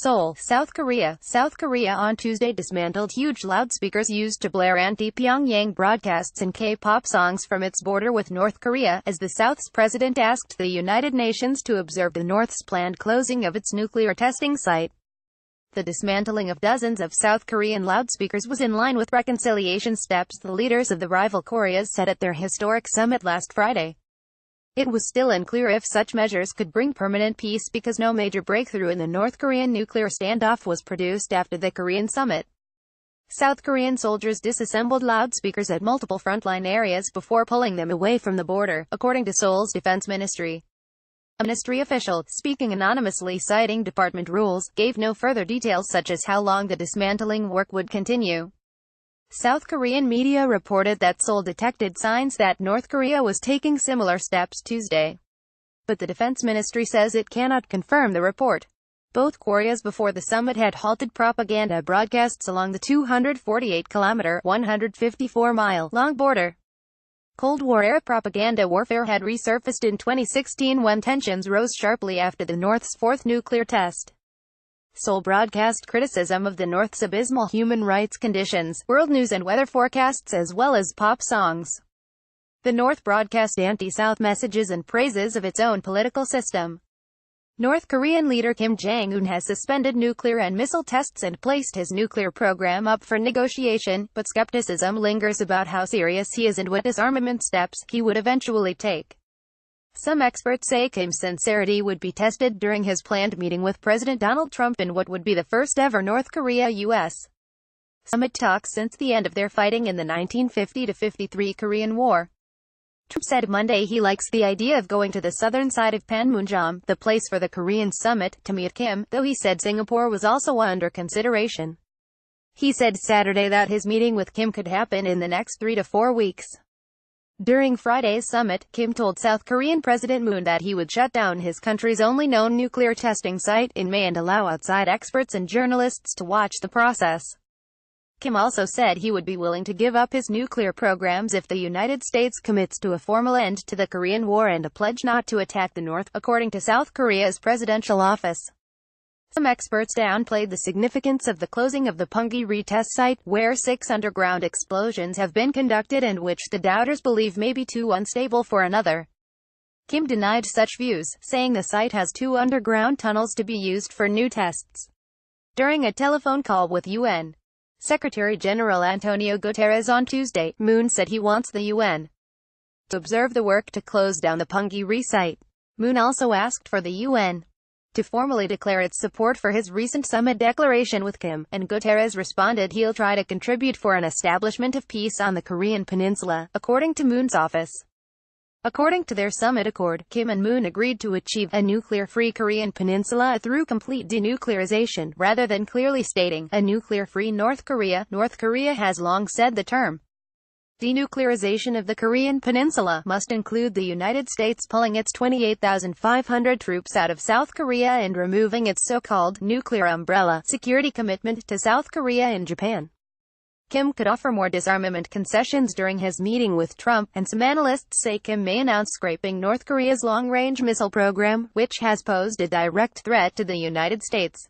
Seoul, South Korea. South Korea on Tuesday dismantled huge loudspeakers used to blare anti-Pyongyang broadcasts and K-pop songs from its border with North Korea, as the South's president asked the United Nations to observe the North's planned closing of its nuclear testing site. The dismantling of dozens of South Korean loudspeakers was in line with reconciliation steps the leaders of the rival Koreas set at their historic summit last Friday. It was still unclear if such measures could bring permanent peace because no major breakthrough in the North Korean nuclear standoff was produced after the Korean summit. South Korean soldiers disassembled loudspeakers at multiple frontline areas before pulling them away from the border, according to Seoul's defense ministry. A ministry official, speaking anonymously citing department rules, gave no further details such as how long the dismantling work would continue. South Korean media reported that Seoul detected signs that North Korea was taking similar steps Tuesday. But the defense ministry says it cannot confirm the report. Both Koreas before the summit had halted propaganda broadcasts along the 248-kilometer, 154-mile-long border. Cold War-era propaganda warfare had resurfaced in 2016 when tensions rose sharply after the North's fourth nuclear test. Seoul broadcast criticism of the North's abysmal human rights conditions, world news and weather forecasts as well as pop songs. The North broadcast anti-South messages and praises of its own political system. North Korean leader Kim Jong-un has suspended nuclear and missile tests and placed his nuclear program up for negotiation, but skepticism lingers about how serious he is and what disarmament steps he would eventually take. Some experts say Kim's sincerity would be tested during his planned meeting with President Donald Trump in what would be the first-ever North Korea-US summit talks since the end of their fighting in the 1950-53 Korean War. Trump said Monday he likes the idea of going to the southern side of Panmunjom, the place for the Korean summit, to meet Kim, though he said Singapore was also under consideration. He said Saturday that his meeting with Kim could happen in the next 3 to 4 weeks. During Friday's summit, Kim told South Korean President Moon that he would shut down his country's only known nuclear testing site in May and allow outside experts and journalists to watch the process. Kim also said he would be willing to give up his nuclear programs if the United States commits to a formal end to the Korean War and a pledge not to attack the North, according to South Korea's presidential office. Some experts downplayed the significance of the closing of the Punggye-ri test site, where 6 underground explosions have been conducted and which the doubters believe may be too unstable for another. Kim denied such views, saying the site has 2 underground tunnels to be used for new tests. During a telephone call with UN Secretary-General Antonio Guterres on Tuesday, Moon said he wants the UN to observe the work to close down the Punggye-ri site. Moon also asked for the UN to formally declare its support for his recent summit declaration with Kim, and Guterres responded he'll try to contribute for an establishment of peace on the Korean peninsula, according to Moon's office. According to their summit accord, Kim and Moon agreed to achieve a nuclear-free Korean peninsula through complete denuclearization, rather than clearly stating a nuclear-free North Korea. North Korea has long said the term denuclearization of the Korean peninsula must include the United States pulling its 28,500 troops out of South Korea and removing its so-called nuclear umbrella security commitment to South Korea and Japan. Kim could offer more disarmament concessions during his meeting with Trump, and some analysts say Kim may announce scrapping North Korea's long-range missile program, which has posed a direct threat to the United States.